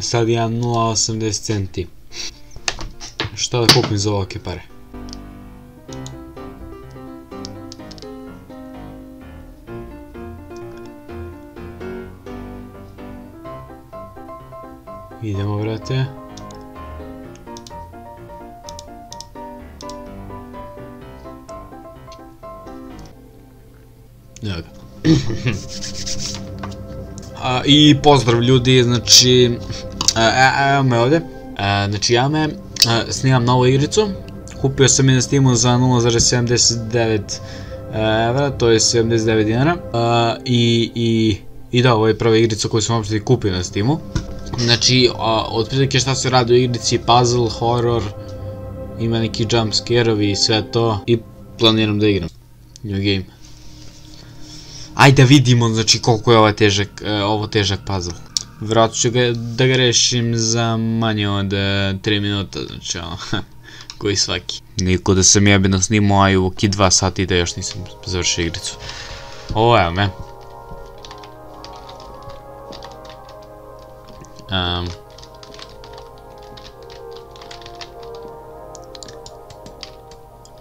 Sad imam 0,80 centi. Šta da kupim za ovake pare? Idemo, brate. Evo ga. I pozdrav ljudi, znači, evo me ovdje, znači ja snimam novu igricu, kupio sam je na Steamu za 0,79 evra, to je 79 dinara, i da, ovo je prva igrica koju sam uopšte kupio na Steamu. Znači, otprilike šta se radi u igrici, puzzle, horror, ima neki jump scare-ovi i sve to, i planiram da igram new game. Ajde da vidimo, znači, koliko je ovo težak puzzle. Vjerojatno ću da ga rešim za manje od 3 minuta, znači ono, koji svaki. Niko da sam jebeno snimao, a i u 2 sati da još nisam završio igricu. Ovo evo me.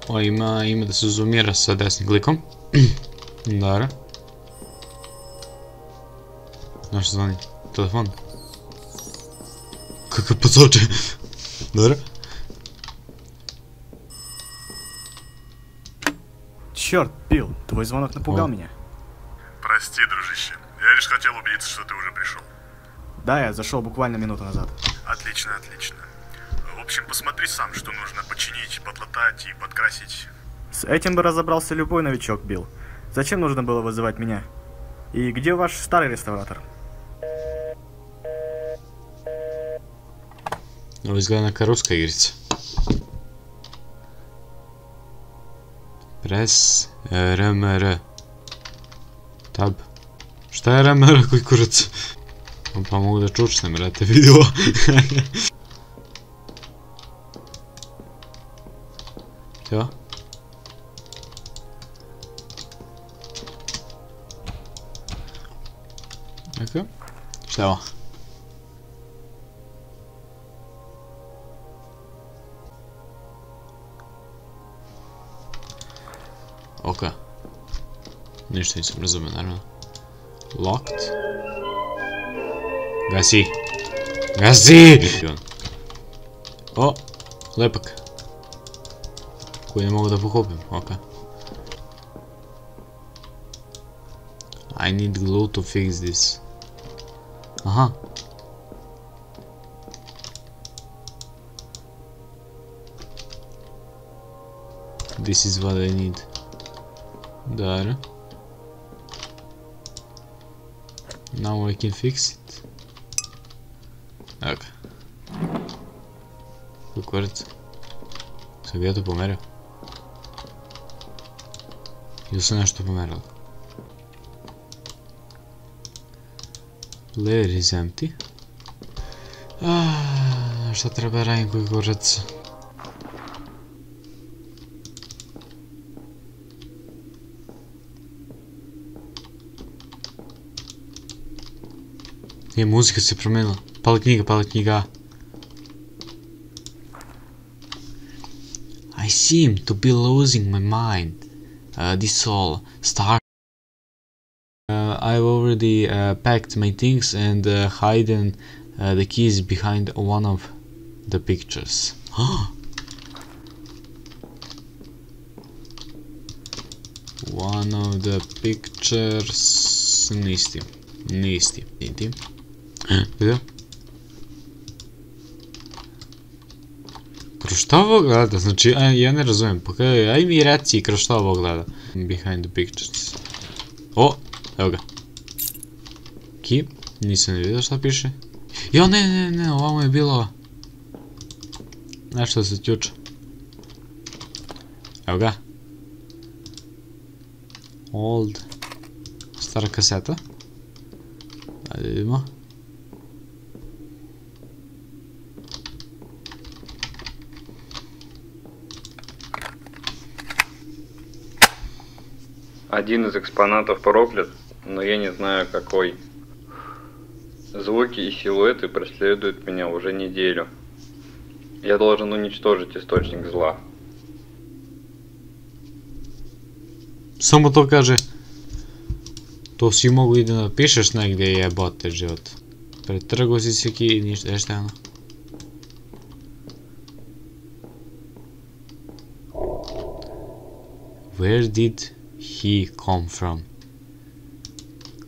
Ovo ima da se zoomira sa desnim klikom. Dobro. Znaš što zvani? Telefon? Kakav pacoče? Dobro. Черт, Билл, твой звонок напугал меня. Прости, дружище. Я лишь хотел убедиться, что ты уже пришел. Да, я зашел буквально минуту назад. Отлично, отлично. В общем, посмотри сам, что нужно починить, подлатать и подкрасить. С этим бы разобрался любой новичок, Билл. Зачем нужно было вызывать меня? И где ваш старый реставратор? Ovo izgleda neka ruska igrica. Press RMR. Tab. Šta je RMR koji kurac? Pa mogu da čučnem, brate, vidi ovo. Jo. Eko. Šta je ovo? Ok. Ništa nisam razumio, naravno. Locked. Gasi! Gasi! O! Lepak. Koji ne mogu da pokupim, ok. I need glue to fix this. Aha. This is what I need. Dobro. Now I can fix it. Evo ga. Koji kurac? Sam ja to pomerio? Ili sam nešto pomeralo? Layer is empty. Šta treba radim koji kurac? Je, muzika se promenila. Pala knjiga, pala knjiga. I seem to be losing my mind. This all started. I've already packed my things and hidden the keys behind one of the pictures. One of the pictures... Nistim. Vidio? Kroz šta ovo gleda? Znači, ja ne razumijem. Pa kaj, aj mi reci kroz šta ovo gleda. Behind the pictures. O, evo ga. Key. Nisam ne vidio šta piše. Jo, ne, ovamo je bilo... Nešto se tjuča. Evo ga. Old. Stara kaseta. Ajde vidimo. Один из экспонатов проклят, но я не знаю какой. Звуки и силуэты преследуют меня уже неделю. Я должен уничтожить источник зла. Само to kaže. To si mogu i da napišeš negdje jebote život. Pretrgo si se i ništa, šta je ono? Where did he come from?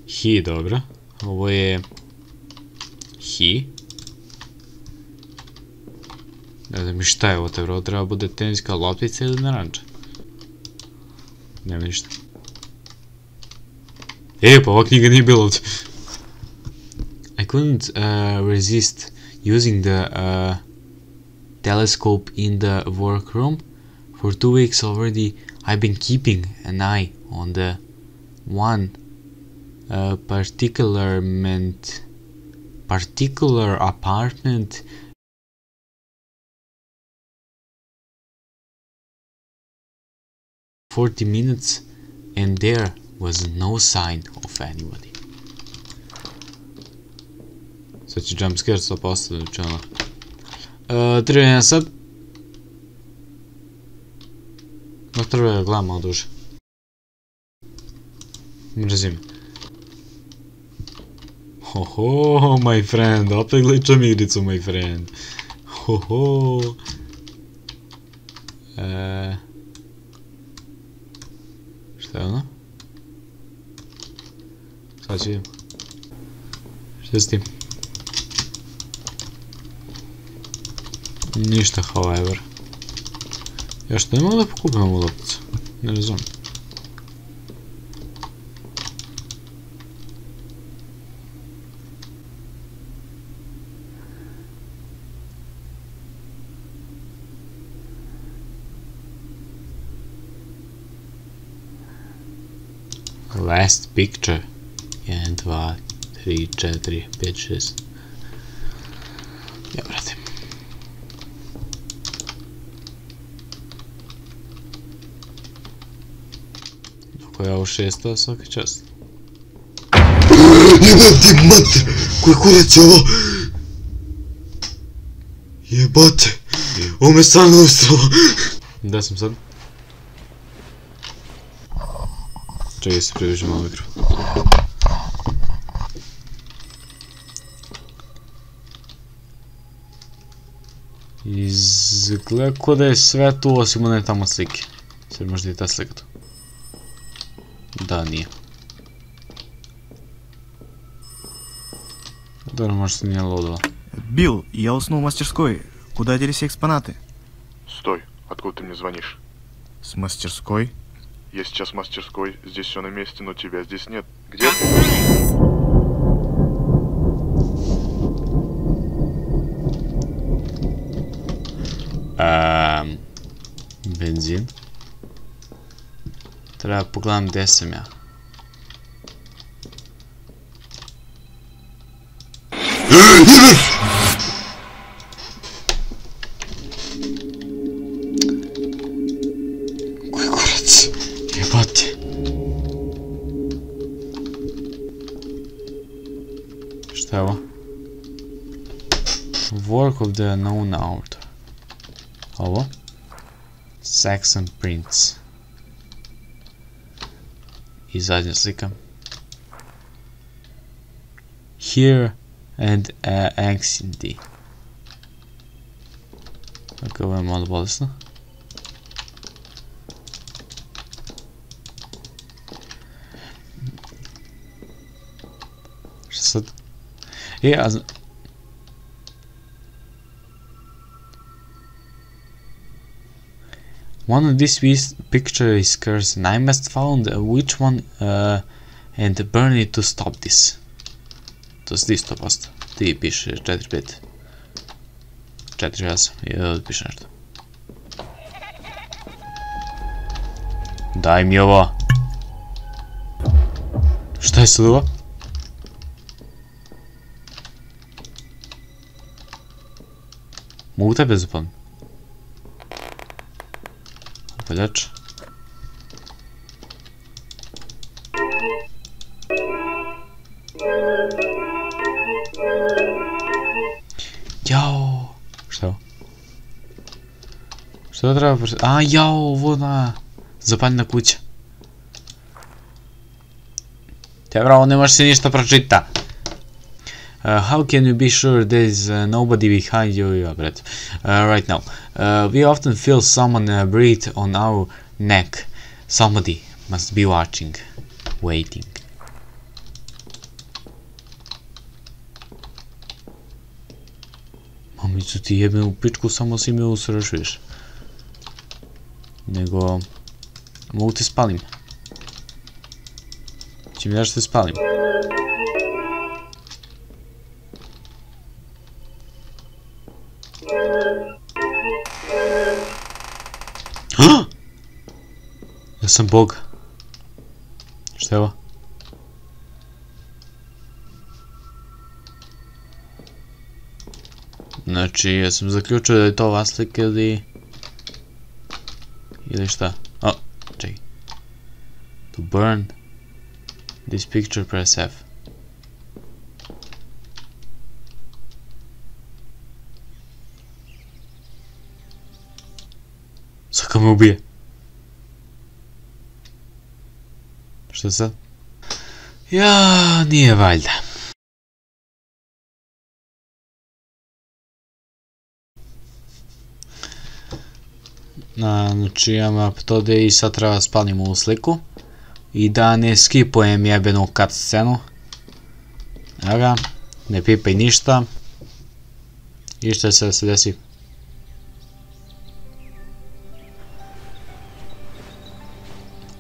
He, dobro. Ovo je... He. Ne znam mi šta je ovo te bro, treba bude teniska loptica ili naranča. Nema ništa. Pa ova knjiga nije bila ovdje. I couldn't resist using the telescope in the workroom. For 2 weeks already I've been keeping an eye on the one particular apartment. For 40 minutes and there was no sign of anybody. Sad će jumpscare sa postavljaju čela. Treba jedan sad. No treba da gledam malo duže. Mrzim. Hoho, my friend, opet glitcham igricu, my friend. Hoho. Šta je ono? Sad ću vidim. Šta je s tim? Ništa, however. Ja što ne mogu da pokupim ovu lopticu? Ne razumijem. Last picture. 1, 2, 3, 4, 5, 6. Ja, brate. Dok je ovo 6, svaka čast. Jebate mater, koji kurac je ovo? Jebate, ovo me stvarno ustralo. Gdje sam sad? Čekaj se približim malo mikro. Izgleda ko da je sve tu osim one tamo slike. Sad možda i ta slika tu. Da, nije. Dobro, možda se nije loadala. Билл, я уснул в мастерской. Куда делись экспонаты? Стой, откуда ты мне звонишь? С мастерской? Я сейчас в мастерской, здесь все на месте, но тебя здесь нет. Где ты? Benzin. Treba pogledam gdje sam ja. Koji kurac? Jebate. Šta je ovo? Work of the unknown author. Ovo? Saxon Prince. I zadnja slika. Here and anxiety. Ok, ovo je malo bolesno. Šta sad? One of these picture is cursed and I must find which one and burn it to stop this. To je 100%. Ti piše 4-5. 4 časa i da piše nešto. Daj mi ovo. Šta je sad ovo? Mogu tebe zapalim? Upaljač. Što treba... A, jao, ovo na... Zapaljena kuća. Te bravo, ne može se ništa pročita. How can you be sure there is nobody behind you, right now? We often feel someone breathe on our neck. Somebody must be watching, waiting. Mamicu ti jebem u pičku, samo si me usrašuješ. Nego... Mogu te spalim. Če mi daš te spalim? Ja sam Bog. Šta je ovo? Znači, ja sam zaključio da je to ova slika ili... Ili šta? O, čekaj. To burn this picture, press F. Saka me ubije. Šta sad? Ja, nije valjda. Znači imam aptode i sad treba spalim ovu sliku. I da ne skipujem jebenu cut scenu. Evo ga, ne pipaj ništa. I što se desi?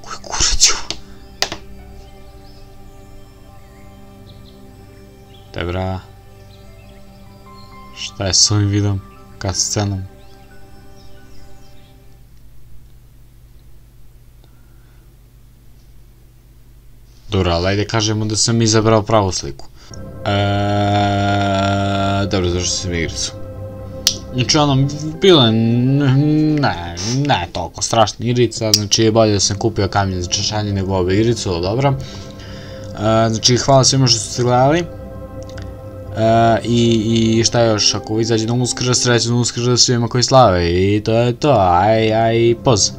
Koji kurac je ovo? Te bra. Šta je s ovim vidom? Cut scenom? Dobro, ali ajde kažemo da sam izabrao pravu sliku. Dobro, zašto sam igricu. Znači ono, bilo je, ne toliko strašna igrica, znači je bolje da sam kupio kamion za češanje nego ovu igricu, ali dobro. Znači hvala svima što ste gledali. I šta još, ako izađe na Uskrs, srećno Uskrs svima koji slave i to je to, aj poz.